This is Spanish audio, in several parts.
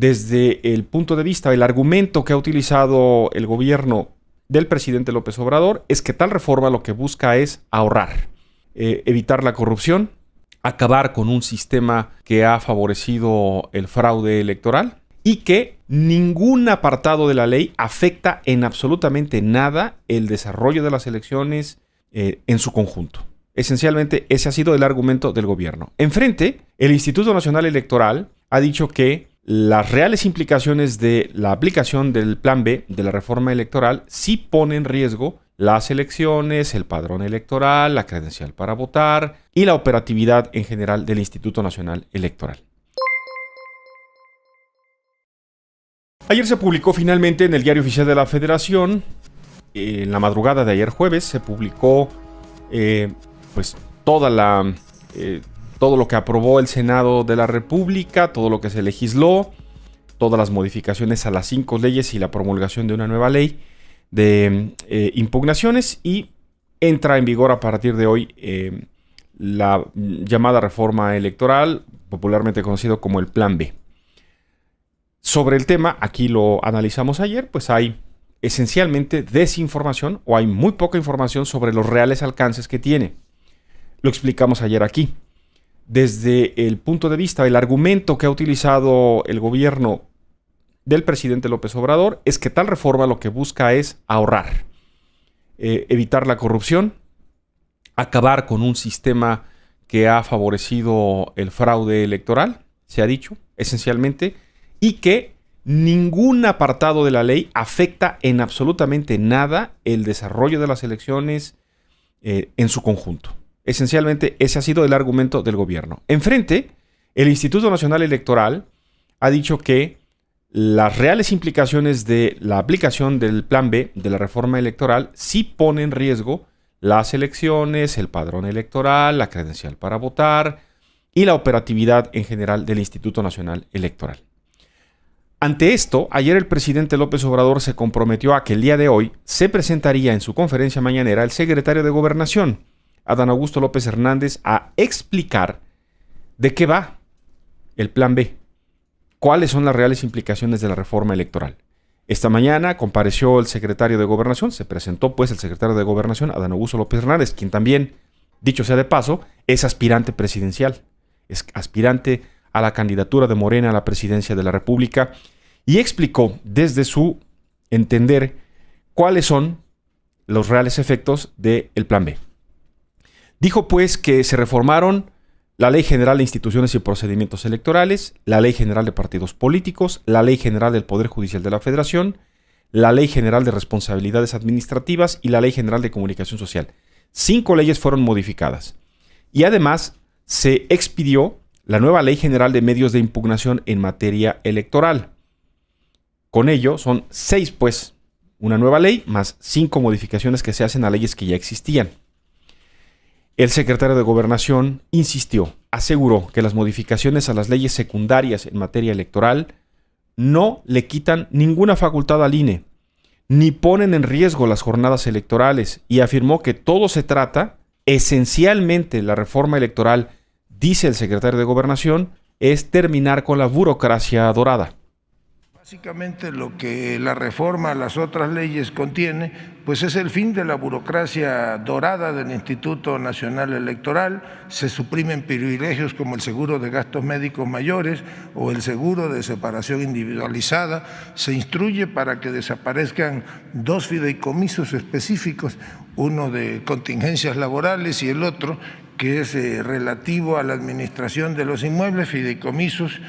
desde el punto de vista, el argumento que ha utilizado el gobierno del presidente López Obrador es que tal reforma lo que busca es ahorrar, evitar la corrupción, acabar con un sistema que ha favorecido el fraude electoral y que ningún apartado de la ley afecta en absolutamente nada el desarrollo de las elecciones en su conjunto. Esencialmente, ese ha sido el argumento del gobierno. Enfrente, el Instituto Nacional Electoral ha dicho que las reales implicaciones de la aplicación del Plan B de la reforma electoral sí ponen en riesgo las elecciones, el padrón electoral, la credencial para votar y la operatividad en general del Instituto Nacional Electoral. Ayer se publicó finalmente en el Diario Oficial de la Federación, en la madrugada de ayer jueves, se publicó todo lo que aprobó el Senado de la República, todo lo que se legisló, todas las modificaciones a las 5 leyes y la promulgación de una nueva ley de impugnaciones, y entra en vigor a partir de hoy la llamada reforma electoral, popularmente conocido como el Plan B. Sobre el tema, aquí lo analizamos ayer, pues hay esencialmente desinformación o hay muy poca información sobre los reales alcances que tiene. Lo explicamos ayer aquí. Desde el punto de vista, el argumento que ha utilizado el gobierno del presidente López Obrador es que tal reforma lo que busca es ahorrar, evitar la corrupción, acabar con un sistema que ha favorecido el fraude electoral, se ha dicho, esencialmente, y que ningún apartado de la ley afecta en absolutamente nada el desarrollo de las elecciones en su conjunto. Esencialmente, ese ha sido el argumento del gobierno. Enfrente, el Instituto Nacional Electoral ha dicho que las reales implicaciones de la aplicación del Plan B de la reforma electoral sí ponen en riesgo las elecciones, el padrón electoral, la credencial para votar y la operatividad en general del Instituto Nacional Electoral. Ante esto, ayer el presidente López Obrador se comprometió a que el día de hoy se presentaría en su conferencia mañanera el secretario de Gobernación, Adán Augusto López Hernández, a explicar de qué va el Plan B, cuáles son las reales implicaciones de la reforma electoral. Esta mañana compareció el secretario de Gobernación, se presentó pues el secretario de Gobernación, Adán Augusto López Hernández, quien también, dicho sea de paso, es aspirante presidencial, es aspirante a la candidatura de Morena a la presidencia de la República, y explicó desde su entender cuáles son los reales efectos del Plan B. Dijo pues que se reformaron la Ley General de Instituciones y Procedimientos Electorales, la Ley General de Partidos Políticos, la Ley General del Poder Judicial de la Federación, la Ley General de Responsabilidades Administrativas y la Ley General de Comunicación Social. 5 leyes fueron modificadas. Y además se expidió la nueva Ley General de Medios de Impugnación en materia electoral. Con ello son 6, pues, una nueva ley más 5 modificaciones que se hacen a leyes que ya existían. El secretario de Gobernación insistió, aseguró que las modificaciones a las leyes secundarias en materia electoral no le quitan ninguna facultad al INE, ni ponen en riesgo las jornadas electorales, y afirmó que todo se trata, esencialmente la reforma electoral, dice el secretario de Gobernación, es terminar con la burocracia dorada. Básicamente lo que la reforma a las otras leyes contiene, pues es el fin de la burocracia dorada del Instituto Nacional Electoral. Se suprimen privilegios como el seguro de gastos médicos mayores o el seguro de separación individualizada. Se instruye para que desaparezcan 2 fideicomisos específicos, uno de contingencias laborales y el otro que es relativo a la administración de los inmuebles, fideicomisos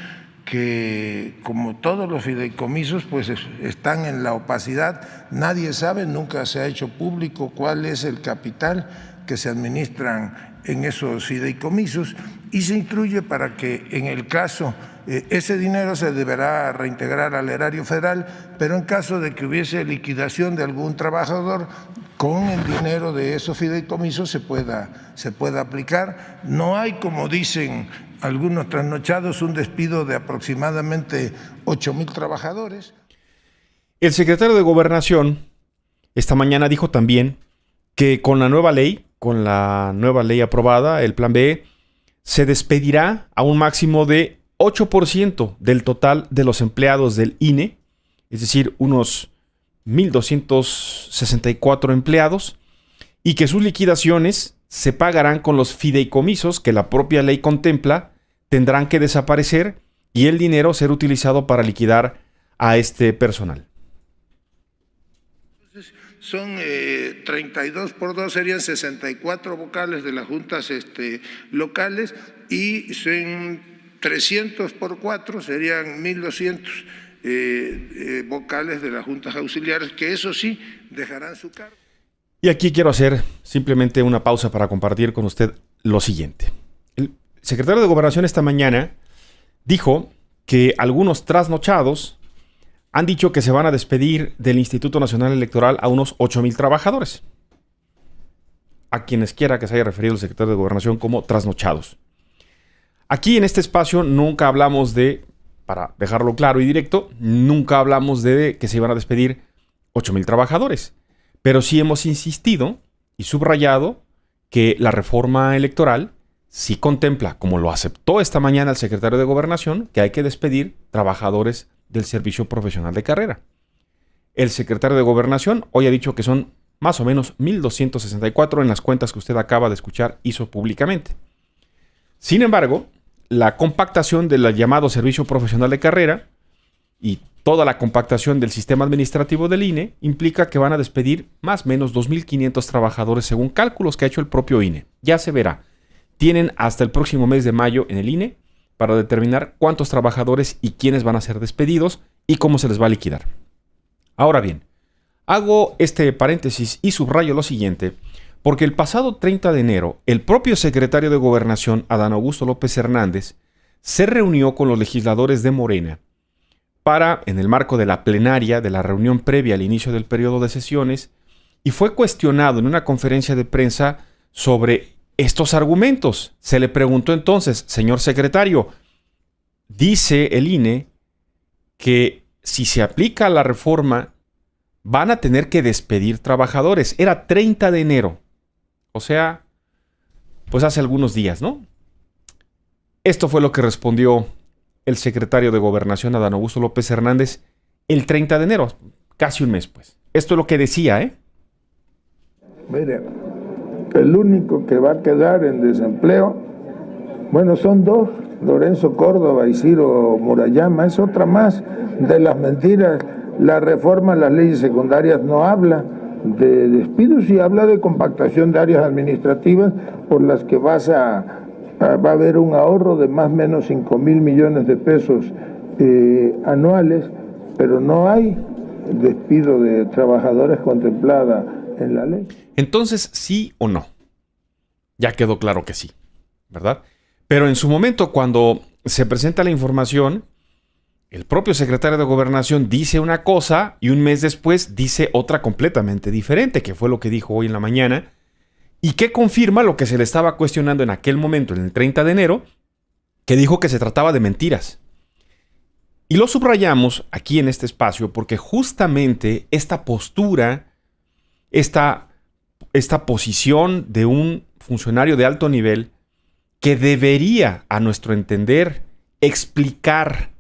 que, como todos los fideicomisos, pues están en la opacidad. Nadie sabe, nunca se ha hecho público cuál es el capital que se administran en esos fideicomisos, y se instruye para que en el caso, ese dinero se deberá reintegrar al erario federal, pero en caso de que hubiese liquidación de algún trabajador, con el dinero de esos fideicomisos se pueda aplicar. No hay, como dicen algunos trasnochados, un despido de aproximadamente 8,000 trabajadores. El secretario de Gobernación esta mañana dijo también que con la nueva ley aprobada, el Plan B, se despedirá a un máximo de 8% del total de los empleados del INE, es decir, unos 1,264 empleados, y que sus liquidaciones se pagarán con los fideicomisos que la propia ley contempla, tendrán que desaparecer y el dinero ser utilizado para liquidar a este personal. Son 32 por 2 serían 64 vocales de las juntas locales y son 300 por 4 serían 1.200 vocales de las juntas auxiliares, que eso sí dejarán su cargo. Y aquí quiero hacer simplemente una pausa para compartir con usted lo siguiente. El secretario de Gobernación esta mañana dijo que algunos trasnochados han dicho que se van a despedir del Instituto Nacional Electoral a unos 8,000 trabajadores. A quienes quiera que se haya referido el secretario de Gobernación como trasnochados. Aquí en este espacio nunca hablamos de, para dejarlo claro y directo, nunca hablamos de que se iban a despedir 8,000 trabajadores. Pero sí hemos insistido y subrayado que la reforma electoral sí contempla, como lo aceptó esta mañana el secretario de Gobernación, que hay que despedir trabajadores del servicio profesional de carrera. El secretario de Gobernación hoy ha dicho que son más o menos 1,264 en las cuentas que usted acaba de escuchar hizo públicamente. Sin embargo, la compactación del llamado servicio profesional de carrera y toda la compactación del sistema administrativo del INE implica que van a despedir más o menos 2,500 trabajadores según cálculos que ha hecho el propio INE. Ya se verá. Tienen hasta el próximo mes de mayo en el INE para determinar cuántos trabajadores y quiénes van a ser despedidos y cómo se les va a liquidar. Ahora bien, hago este paréntesis y subrayo lo siguiente, porque el pasado 30 de enero, el propio secretario de Gobernación, Adán Augusto López Hernández, se reunió con los legisladores de Morena para, en el marco de la plenaria de la reunión previa al inicio del periodo de sesiones, y fue cuestionado en una conferencia de prensa sobre estos argumentos. Se le preguntó entonces, señor secretario, dice el INE que si se aplica la reforma van a tener que despedir trabajadores. Era 30 de enero, o sea, pues hace algunos días, ¿no? Esto fue lo que respondió el secretario de Gobernación, Adán Augusto López Hernández, el 30 de enero, casi un mes, pues. Esto es lo que decía, ¿eh? Mire, el único que va a quedar en desempleo, bueno, son dos, Lorenzo Córdoba y Ciro Murayama, es otra más de las mentiras. La reforma a las leyes secundarias no habla de despidos y habla de compactación de áreas administrativas por las que va a haber un ahorro de más o menos 5,000 millones de pesos anuales, pero no hay despido de trabajadores contemplada en la ley. Entonces, ¿sí o no? Ya quedó claro que sí, ¿verdad? Pero en su momento, cuando se presenta la información, el propio secretario de Gobernación dice una cosa y un mes después dice otra completamente diferente, que fue lo que dijo hoy en la mañana, y que confirma lo que se le estaba cuestionando en aquel momento, en el 30 de enero, que dijo que se trataba de mentiras. Y lo subrayamos aquí en este espacio porque justamente esta postura, esta posición de un funcionario de alto nivel que debería, a nuestro entender, explicar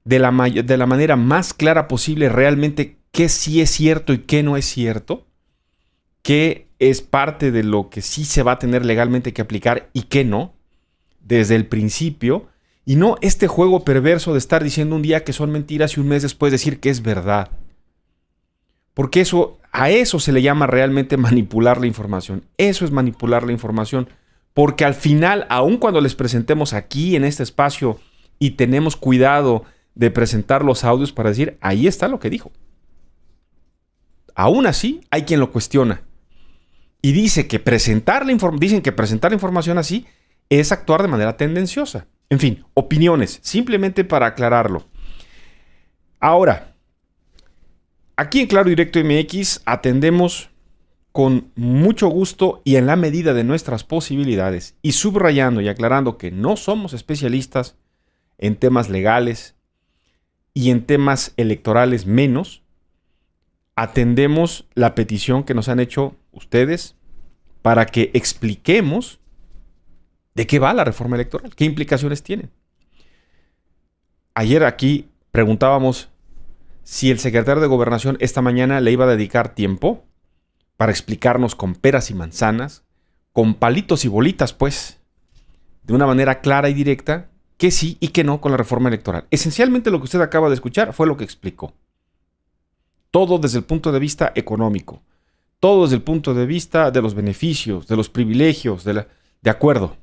de la manera más clara posible realmente qué sí es cierto y qué no es cierto, qué es parte de lo que sí se va a tener legalmente que aplicar y qué no, desde el principio, y no este juego perverso de estar diciendo un día que son mentiras y un mes después decir que es verdad. Porque a eso se le llama realmente manipular la información. Eso es manipular la información. Porque al final, aun cuando les presentemos aquí en este espacio y tenemos cuidado de presentar los audios para decir, ahí está lo que dijo. Aún así, hay quien lo cuestiona. Y dicen que presentar la información así es actuar de manera tendenciosa. En fin, opiniones, simplemente para aclararlo. Ahora, aquí en Claro Directo MX atendemos con mucho gusto y en la medida de nuestras posibilidades, y subrayando y aclarando que no somos especialistas en temas legales y en temas electorales menos, atendemos la petición que nos han hecho ustedes para que expliquemos de qué va la reforma electoral, qué implicaciones tienen. ayer aquí preguntábamos si el secretario de Gobernación esta mañana le iba a dedicar tiempo para explicarnos con peras y manzanas, con palitos y bolitas, pues, de una manera clara y directa, que sí y que no con la reforma electoral. Esencialmente lo que usted acaba de escuchar fue lo que explicó. Todo desde el punto de vista económico, todo desde el punto de vista de los beneficios, de los privilegios, de acuerdo.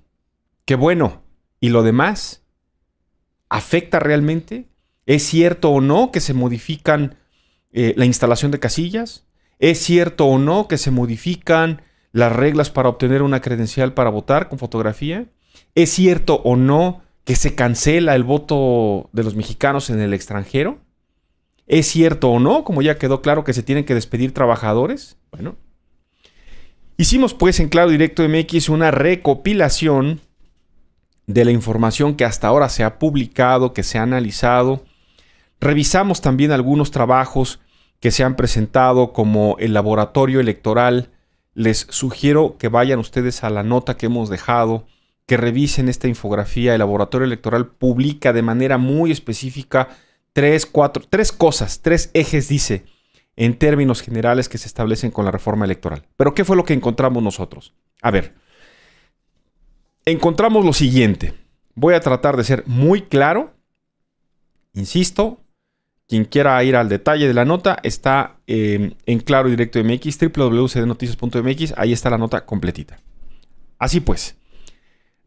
Qué bueno. ¿Y lo demás? ¿Afecta realmente? ¿Es cierto o no que se modifican la instalación de casillas? ¿Es cierto o no que se modifican las reglas para obtener una credencial para votar con fotografía? ¿Es cierto o no que se cancela el voto de los mexicanos en el extranjero? ¿Es cierto o no, como ya quedó claro, que se tienen que despedir trabajadores? Bueno, hicimos pues en Claro Directo MX una recopilación de la información que hasta ahora se ha publicado, que se ha analizado. Revisamos también algunos trabajos que se han presentado como el laboratorio electoral. Les sugiero que vayan ustedes a la nota que hemos dejado, que revisen esta infografía. El laboratorio electoral publica de manera muy específica tres ejes, dice, en términos generales que se establecen con la reforma electoral. Pero ¿qué fue lo que encontramos nosotros? A ver, encontramos lo siguiente. Voy a tratar de ser muy claro. Insisto, quien quiera ir al detalle de la nota está en Claro Directo MX, www.cdnoticias.mx. Ahí está la nota completita. Así pues,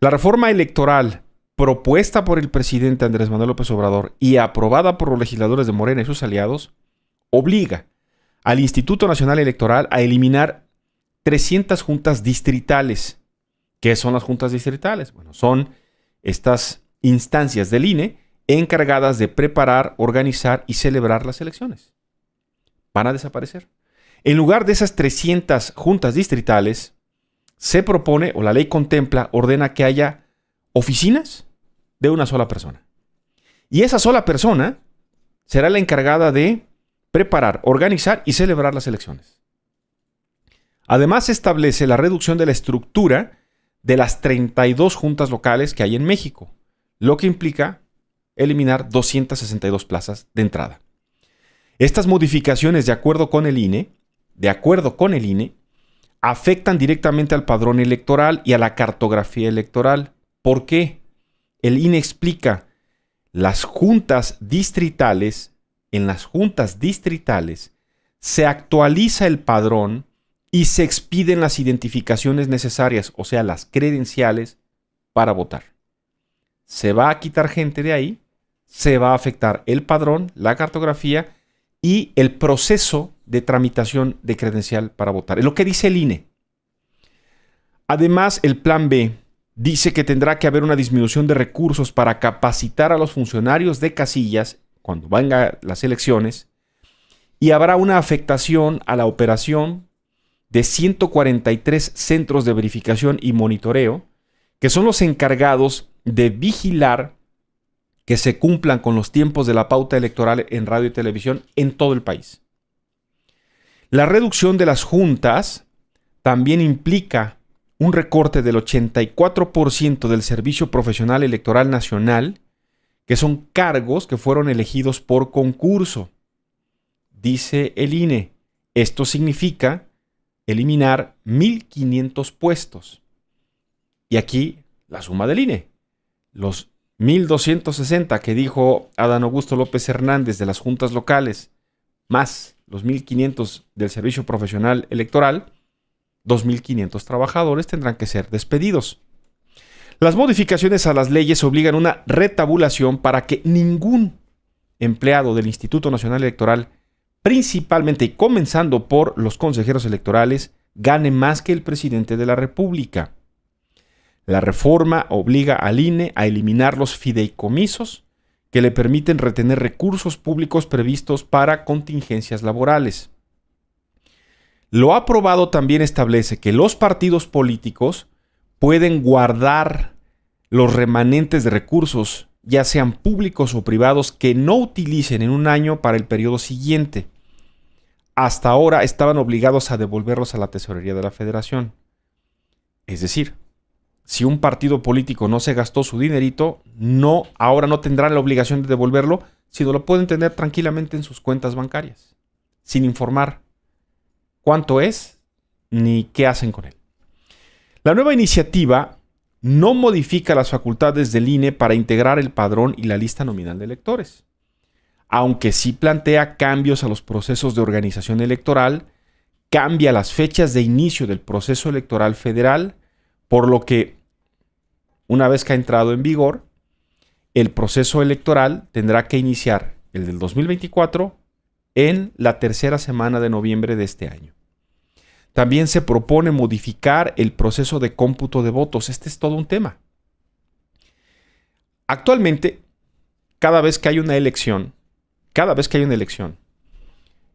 la reforma electoral propuesta por el presidente Andrés Manuel López Obrador y aprobada por los legisladores de Morena y sus aliados, obliga al Instituto Nacional Electoral a eliminar 300 juntas distritales. ¿Qué son las juntas distritales? Bueno, son estas instancias del INE encargadas de preparar, organizar y celebrar las elecciones. Van a desaparecer. En lugar de esas 300 juntas distritales, se propone, o la ley contempla, ordena que haya oficinas de una sola persona. Y esa sola persona será la encargada de preparar, organizar y celebrar las elecciones. Además, se establece la reducción de la estructura de las 32 juntas locales que hay en México, lo que implica eliminar 262 plazas de entrada. Estas modificaciones, de acuerdo con el INE, afectan directamente al padrón electoral y a la cartografía electoral. ¿Por qué? El INE explica, en las juntas distritales se actualiza el padrón y se expiden las identificaciones necesarias, o sea, las credenciales para votar. Se va a quitar gente de ahí, se va a afectar el padrón, la cartografía y el proceso de tramitación de credencial para votar. Es lo que dice el INE. Además, el plan B dice que tendrá que haber una disminución de recursos para capacitar a los funcionarios de casillas cuando vengan las elecciones y habrá una afectación a la operación de 143 centros de verificación y monitoreo, que son los encargados de vigilar que se cumplan con los tiempos de la pauta electoral en radio y televisión en todo el país. La reducción de las juntas también implica un recorte del 84% del Servicio Profesional Electoral Nacional, que son cargos que fueron elegidos por concurso. Dice el INE, esto significa eliminar 1,500 puestos. Y aquí la suma del INE. Los 1,260 que dijo Adán Augusto López Hernández de las juntas locales, más los 1,500 del Servicio Profesional Electoral, 2,500 trabajadores tendrán que ser despedidos. Las modificaciones a las leyes obligan una retabulación para que ningún empleado del Instituto Nacional Electoral, principalmente y comenzando por los consejeros electorales, gane más que el presidente de la República. La reforma obliga al INE a eliminar los fideicomisos que le permiten retener recursos públicos previstos para contingencias laborales. Lo aprobado también establece que los partidos políticos pueden guardar los remanentes de recursos, ya sean públicos o privados, que no utilicen en un año para el periodo siguiente. Hasta ahora estaban obligados a devolverlos a la Tesorería de la Federación. Es decir, si un partido político no se gastó su dinerito, ahora no tendrán la obligación de devolverlo, sino lo pueden tener tranquilamente en sus cuentas bancarias, sin informar cuánto es ni qué hacen con él. La nueva iniciativa no modifica las facultades del INE para integrar el padrón y la lista nominal de electores, aunque sí plantea cambios a los procesos de organización electoral, cambia las fechas de inicio del proceso electoral federal, por lo que, una vez que ha entrado en vigor, el proceso electoral tendrá que iniciar el del 2024 en la tercera semana de noviembre de este año. También se propone modificar el proceso de cómputo de votos. Este es todo un tema. Actualmente, cada vez que hay una elección,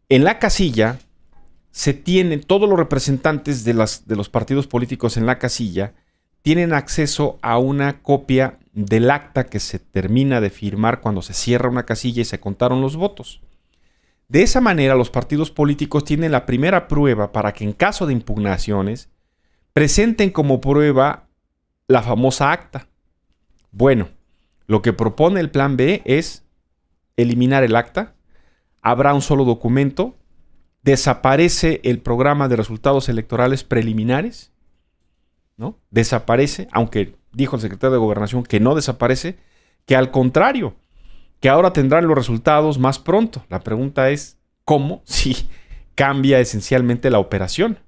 en la casilla se tienen todos los representantes de los partidos políticos en la casilla tienen acceso a una copia del acta que se termina de firmar cuando se cierra una casilla y se contaron los votos. De esa manera, los partidos políticos tienen la primera prueba para que en caso de impugnaciones presenten como prueba la famosa acta. Bueno, lo que propone el Plan B es eliminar el acta, habrá un solo documento, desaparece el programa de resultados electorales preliminares, ¿no? Desaparece, aunque dijo el secretario de Gobernación que no desaparece, que al contrario, que ahora tendrán los resultados más pronto. La pregunta es, ¿cómo? Si cambia esencialmente la operación.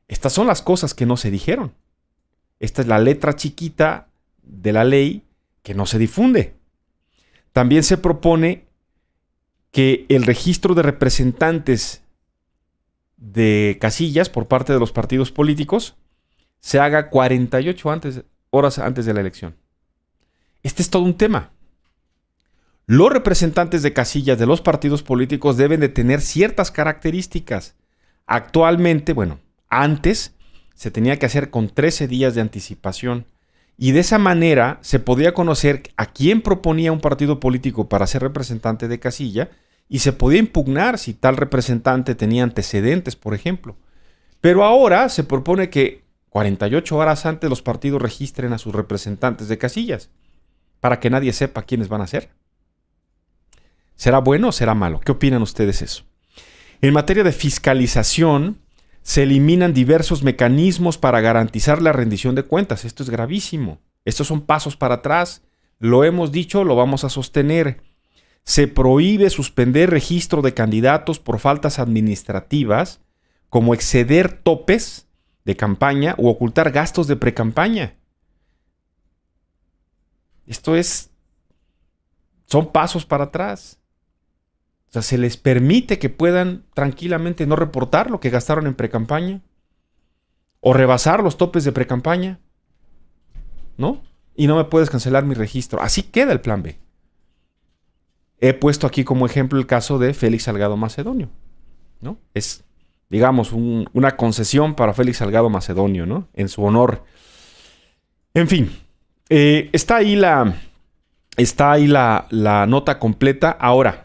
Estas son las cosas que no se dijeron. Esta es la letra chiquita de la ley que no se difunde. También se propone que el registro de representantes de casillas por parte de los partidos políticos se haga 48 horas antes de la elección. Este es todo un tema. Los representantes de casillas de los partidos políticos deben de tener ciertas características. Actualmente, antes se tenía que hacer con 13 días de anticipación y de esa manera se podía conocer a quién proponía un partido político para ser representante de casilla y se podía impugnar si tal representante tenía antecedentes, por ejemplo. Pero ahora se propone que 48 horas antes los partidos registren a sus representantes de casillas para que nadie sepa quiénes van a ser. ¿Será bueno o será malo? ¿Qué opinan ustedes eso? En materia de fiscalización, se eliminan diversos mecanismos para garantizar la rendición de cuentas. Esto es gravísimo. Estos son pasos para atrás. Lo hemos dicho, lo vamos a sostener. Se prohíbe suspender registro de candidatos por faltas administrativas, como exceder topes de campaña o ocultar gastos de precampaña. Son pasos para atrás. O sea, se les permite que puedan tranquilamente no reportar lo que gastaron en precampaña o rebasar los topes de precampaña, ¿no? Y no me puedes cancelar mi registro. Así queda el Plan B. He puesto aquí como ejemplo el caso de Félix Salgado Macedonio, ¿no? Es, digamos, una concesión para Félix Salgado Macedonio, ¿no? En su honor. En fin, está ahí la nota completa. Ahora,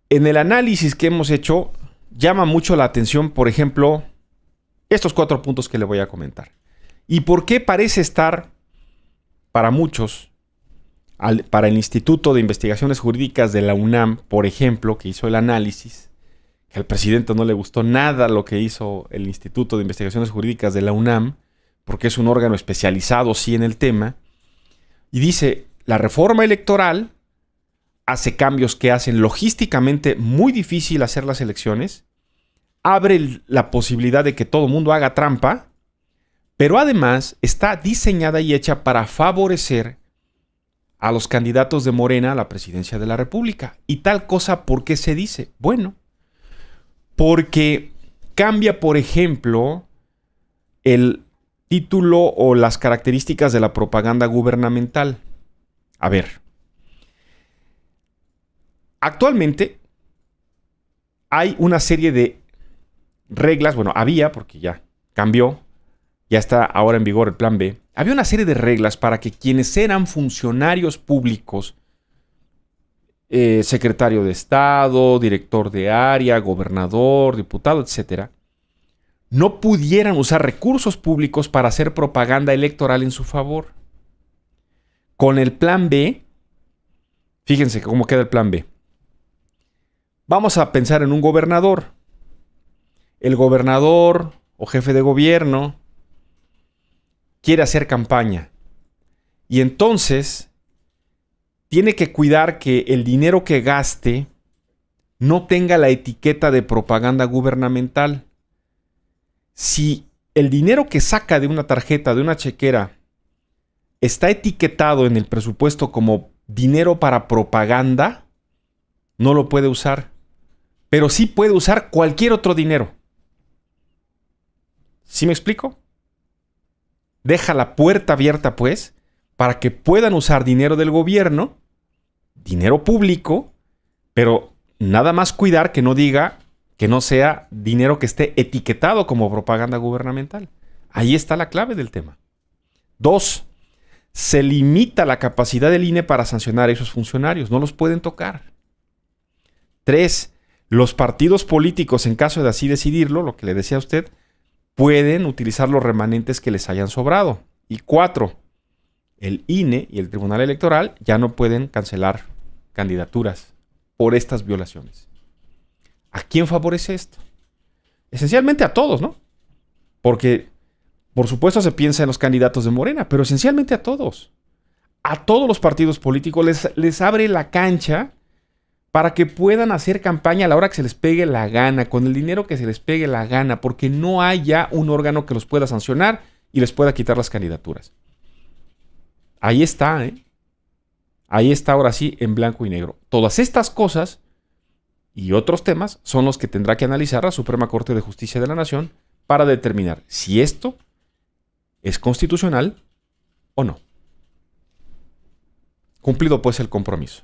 en el análisis que hemos hecho, llama mucho la atención, por ejemplo, estos 4 puntos que le voy a comentar. ¿Y por qué parece estar, para muchos, para el Instituto de Investigaciones Jurídicas de la UNAM, por ejemplo, que hizo el análisis, que al presidente no le gustó nada lo que hizo el Instituto de Investigaciones Jurídicas de la UNAM, porque es un órgano especializado, sí, en el tema, y dice, la reforma electoral hace cambios que hacen logísticamente muy difícil hacer las elecciones, abre la posibilidad de que todo el mundo haga trampa, pero además está diseñada y hecha para favorecer a los candidatos de Morena a la presidencia de la República. Y tal cosa, ¿por qué se dice? Bueno, porque cambia, por ejemplo, el título o las características de la propaganda gubernamental. A ver, actualmente hay una serie de reglas, había, porque ya cambió, ya está ahora en vigor el Plan B, había una serie de reglas para que quienes eran funcionarios públicos, secretario de Estado, director de área, gobernador, diputado, etcétera, no pudieran usar recursos públicos para hacer propaganda electoral en su favor. Con el plan B, fíjense cómo queda el plan B. Vamos a pensar en un gobernador. El gobernador o jefe de gobierno quiere hacer campaña. Y entonces tiene que cuidar que el dinero que gaste no tenga la etiqueta de propaganda gubernamental. Si el dinero que saca de una tarjeta, de una chequera, está etiquetado en el presupuesto como dinero para propaganda, no lo puede usar. Pero sí puede usar cualquier otro dinero. ¿Sí me explico? Deja la puerta abierta, pues, para que puedan usar dinero del gobierno, dinero público, pero nada más cuidar que no diga que no sea dinero que esté etiquetado como propaganda gubernamental. Ahí está la clave del tema. 2. Se limita la capacidad del INE para sancionar a esos funcionarios. No los pueden tocar. 3. Los partidos políticos, en caso de así decidirlo, lo que le decía a usted, pueden utilizar los remanentes que les hayan sobrado. Y 4. El INE y el Tribunal Electoral ya no pueden cancelar candidaturas por estas violaciones. ¿A quién favorece esto? Esencialmente a todos, ¿no? Porque, por supuesto, se piensa en los candidatos de Morena, pero esencialmente a todos. A todos los partidos políticos les abre la cancha para que puedan hacer campaña a la hora que se les pegue la gana, con el dinero que se les pegue la gana, porque no hay ya un órgano que los pueda sancionar y les pueda quitar las candidaturas. Ahí está, ¿eh? Ahí está ahora sí en blanco y negro. Todas estas cosas y otros temas son los que tendrá que analizar la Suprema Corte de Justicia de la Nación para determinar si esto es constitucional o no. Cumplido pues el compromiso.